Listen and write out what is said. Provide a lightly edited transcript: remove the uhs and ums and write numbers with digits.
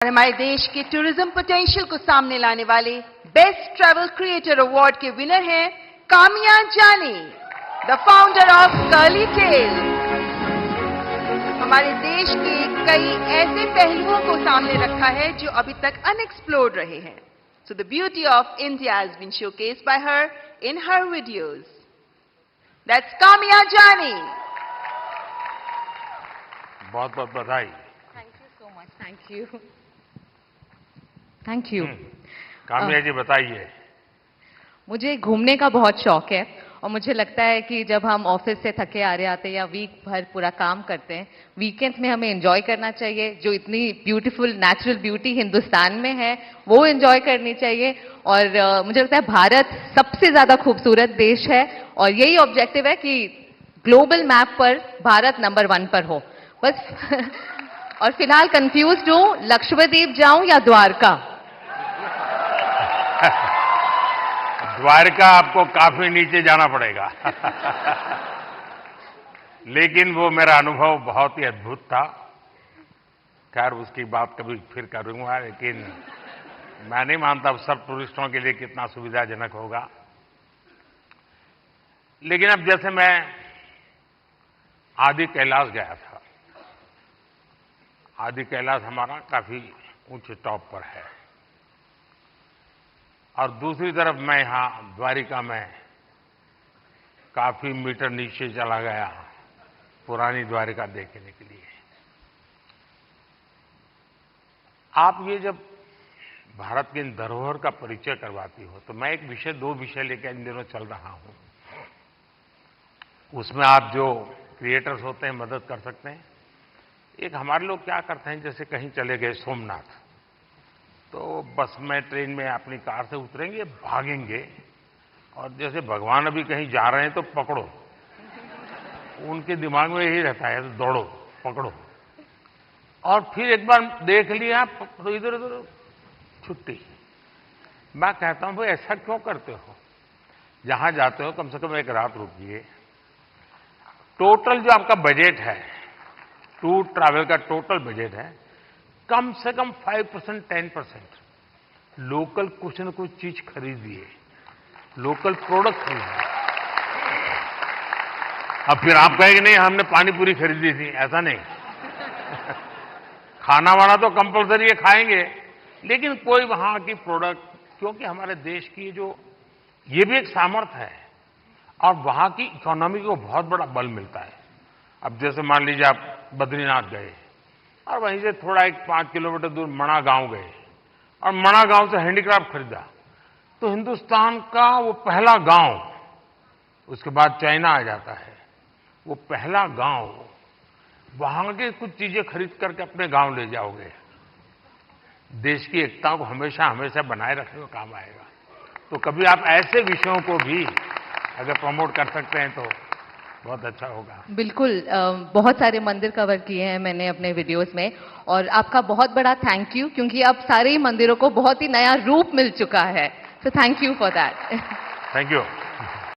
हमारे देश के टूरिज्म पोटेंशियल को सामने लाने वाले बेस्ट ट्रैवल क्रिएटर अवार्ड के विनर हैं Kamiya Jaani, the founder of Curly Tale. हमारे देश के कई ऐसे पहलुओं को सामने रखा है जो अभी तक अनएक्सप्लोर्ड रहे हैं। So the beauty of India has been showcased by her in her videos. That's Kamiya Jani. बहुत बहुत बधाई। Thank you so much. Thank you. Thank you. Kamiya ji बताइए। मुझे घूमने का बहुत शौक है और मुझे लगता है कि जब हम ऑफिस से थके आ रहे आते हैं या वीक भर पूरा काम करते हैं, वीकेंड्स में हमें एंजॉय करना चाहिए। जो इतनी ब्यूटीफुल नेचुरल ब्यूटी हिंदुस्तान में है वो एंजॉय करनी चाहिए। और मुझे लगता है भारत सबसे ज्यादा खूबसूरत देश है और यही ऑब्जेक्टिव है कि ग्लोबल मैप पर भारत नंबर 1 पर हो बस। और फिलहाल कंफ्यूज्ड हूं, लक्षद्वीप जाऊं या द्वारका? द्वारका आपको काफी नीचे जाना पड़ेगा। लेकिन वो मेरा अनुभव बहुत ही अद्भुत था। खैर उसकी बात कभी फिर करूंगा, लेकिन मैं नहीं मानता सब टूरिस्टों के लिए कितना सुविधाजनक होगा। लेकिन अब जैसे मैं आदि कैलाश गया था। आदि कैलाश हमारा काफी ऊंचे टॉप पर है और दूसरी तरफ मैं यहां द्वारिका में काफी मीटर नीचे चला गया पुरानी द्वारिका देखने के लिए। आप ये जब भारत की इन धरोहर का परिचय करवाती हो तो मैं दो विषय लेकर इन दिनों चल रहा हूं। उसमें आप जो क्रिएटर्स होते हैं मदद कर सकते हैं। एक हमारे लोग क्या करते हैं, जैसे कहीं चले गए सोमनाथ, तो बस में ट्रेन में अपनी कार से उतरेंगे, भागेंगे और जैसे भगवान अभी कहीं जा रहे हैं तो पकड़ो। उनके दिमाग में यही रहता है, तो दौड़ो पकड़ो और फिर एक बार देख लिया तो इधर उधर छुट्टी। मैं कहता हूं भाई ऐसा क्यों करते हो? जहां जाते हो कम से कम एक रात रुकिए। टोटल जो आपका बजट है, टूर ट्रैवल का टोटल बजट है, कम से कम 5% 10% लोकल कुछ न कुछ चीज खरीदिए, लोकल प्रोडक्ट खरीदिए। अब फिर आप कहेंगे नहीं हमने पानी पूरी खरीदी थी, ऐसा नहीं। खाना वाना तो कंपलसरी है, खाएंगे, लेकिन कोई वहां की प्रोडक्ट, क्योंकि हमारे देश की जो ये भी एक सामर्थ्य है और वहां की इकोनॉमी को बहुत बड़ा बल मिलता है। अब जैसे मान लीजिए आप बद्रीनाथ गए और वहीं से थोड़ा 5 किलोमीटर दूर मणा गांव गए और मणा गांव से हैंडीक्राफ्ट खरीदा, तो हिंदुस्तान का वो पहला गांव, उसके बाद चाइना आ जाता है, वो पहला गांव, वहां के कुछ चीजें खरीद करके अपने गांव ले जाओगे, देश की एकता को हमेशा हमेशा बनाए रखने का काम आएगा। तो कभी आप ऐसे विषयों को भी अगर प्रमोट कर सकते हैं तो बहुत अच्छा होगा। बिल्कुल। बहुत सारे मंदिर कवर किए हैं मैंने अपने वीडियोस में और आपका बहुत बड़ा थैंक यू, क्योंकि अब सारे ही मंदिरों को बहुत ही नया रूप मिल चुका है। So thank you for that. Thank you.